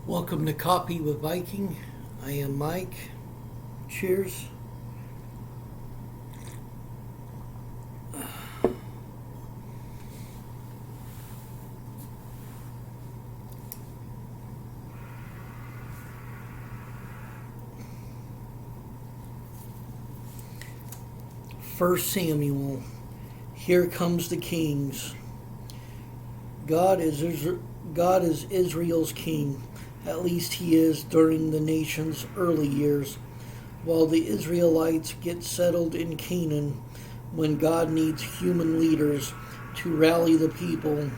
Welcome to Coffee with Viking. I am Mike. Cheers. First Samuel. Here comes the kings. God is Israel's king. At least he is during the nation's early years, while the Israelites get settled in Canaan. When God needs human leaders to rally the people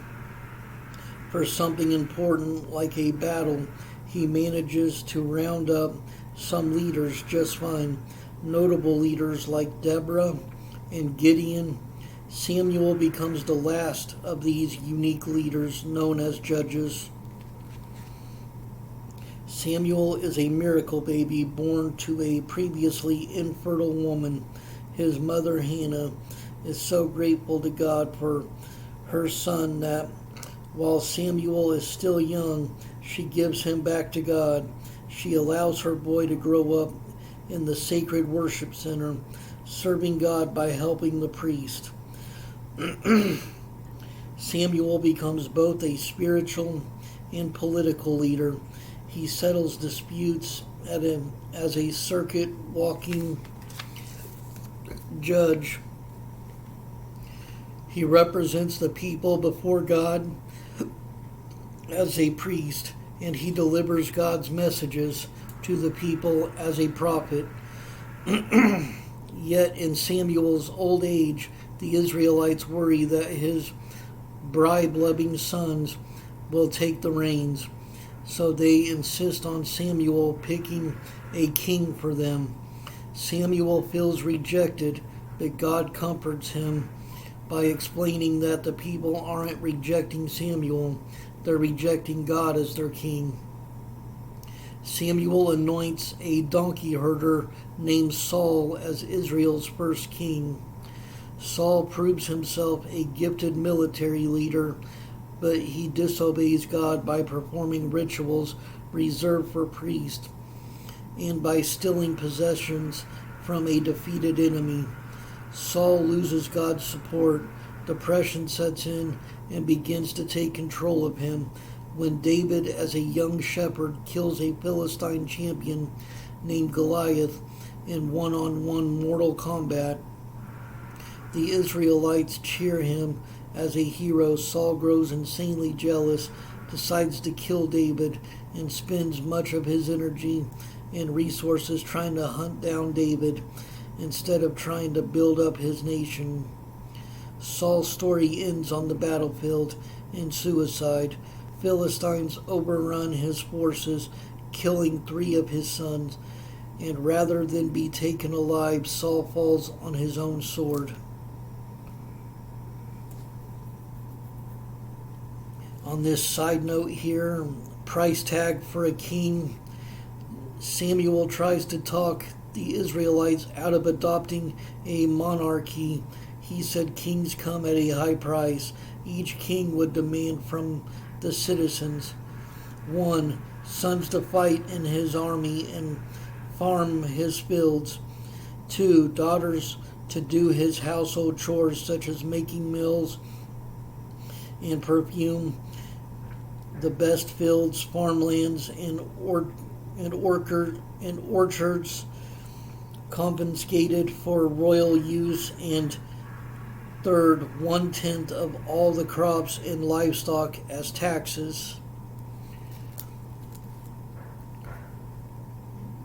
for something important like a battle, he manages to round up some leaders just fine. Notable leaders like Deborah and Gideon. Samuel becomes the last of these unique leaders known as judges. Samuel is a miracle baby born to a previously infertile woman. His mother, Hannah, is so grateful to God for her son that while Samuel is still young, she gives him back to God. She allows her boy to grow up in the sacred worship center, serving God by helping the priest. Samuel becomes both a spiritual and political leader. He settles disputes as a circuit walking judge. He represents the people before God as a priest, and he delivers God's messages to the people as a prophet. Yet in Samuel's old age, the Israelites worry that his bribe-loving sons will take the reins. So they insist on Samuel picking a king for them. Samuel feels rejected, but God comforts him by explaining that the people aren't rejecting Samuel, they're rejecting God as their king. Samuel anoints a donkey herder named Saul as Israel's first king. Saul proves himself a gifted military leader, but he disobeys God by performing rituals reserved for priests and by stealing possessions from a defeated enemy. Saul loses God's support, depression sets in, and begins to take control of him. When David, as a young shepherd, kills a Philistine champion named Goliath in one-on-one mortal combat, the Israelites cheer him as a hero. Saul grows insanely jealous, decides to kill David, and spends much of his energy and resources trying to hunt down David instead of trying to build up his nation. Saul's story ends on the battlefield in suicide. Philistines overrun his forces, killing 3 of his sons, and rather than be taken alive, Saul falls on his own sword. On this side note here, price tag for a king. Samuel tries to talk the Israelites out of adopting a monarchy. He said kings come at a high price. Each king would demand from the citizens: 1. Sons to fight in his army and farm his fields. 2. Daughters to do his household chores such as making meals and perfume the best fields, farmlands, and orchards confiscated for royal use, and 3rd, 1/10 of all the crops and livestock as taxes.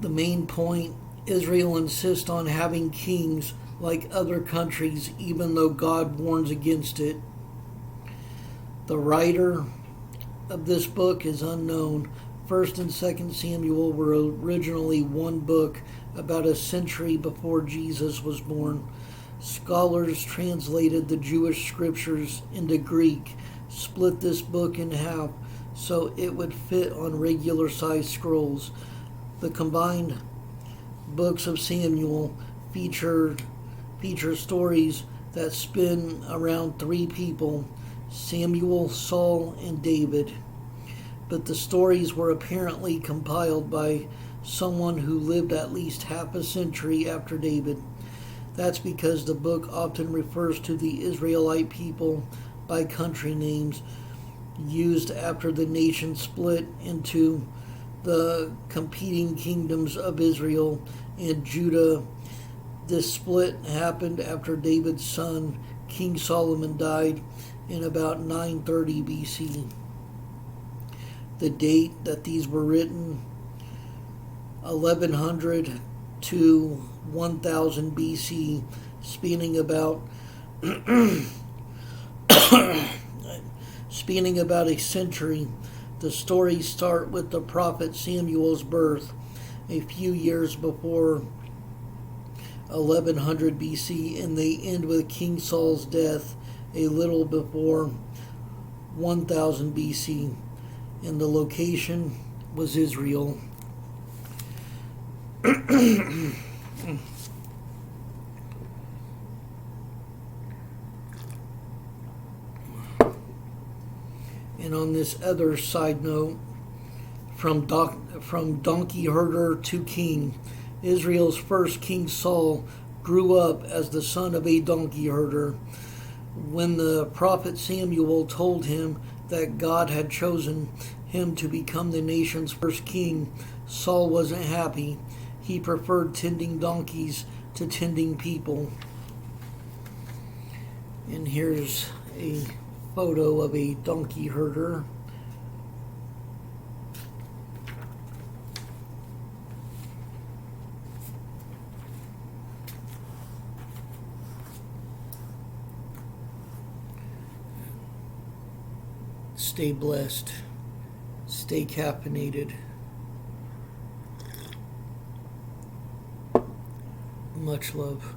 The main point: Israel insists on having kings like other countries, even though God warns against it. The writer of this book is unknown. 1st and 2nd Samuel were originally one book about a century before Jesus was born. Scholars translated the Jewish scriptures into Greek, split this book in half so it would fit on regular-sized scrolls. The combined books of Samuel feature stories that spin around 3 people: Samuel, Saul, and David. but the stories were apparently compiled by someone who lived at least half a century after David. That's because the book often refers to the Israelite people by country names used after the nation split into the competing kingdoms of Israel and Judah. This split happened after David's son, King Solomon, died in about 930 BC. The date that these were written, 1100 to 1000 BC, spanning about a century. The stories start with the prophet Samuel's birth a few years before 1100 BC, and they end with King Saul's death a little before 1000 BC, and the location was Israel. And on this other side note, from donkey herder to king, Israel's first king Saul grew up as the son of a donkey herder. When the prophet Samuel told him that God had chosen him to become the nation's first king, Saul wasn't happy. He preferred tending donkeys to tending people. And here's a photo of a donkey herder. Stay blessed. Stay caffeinated. Much love.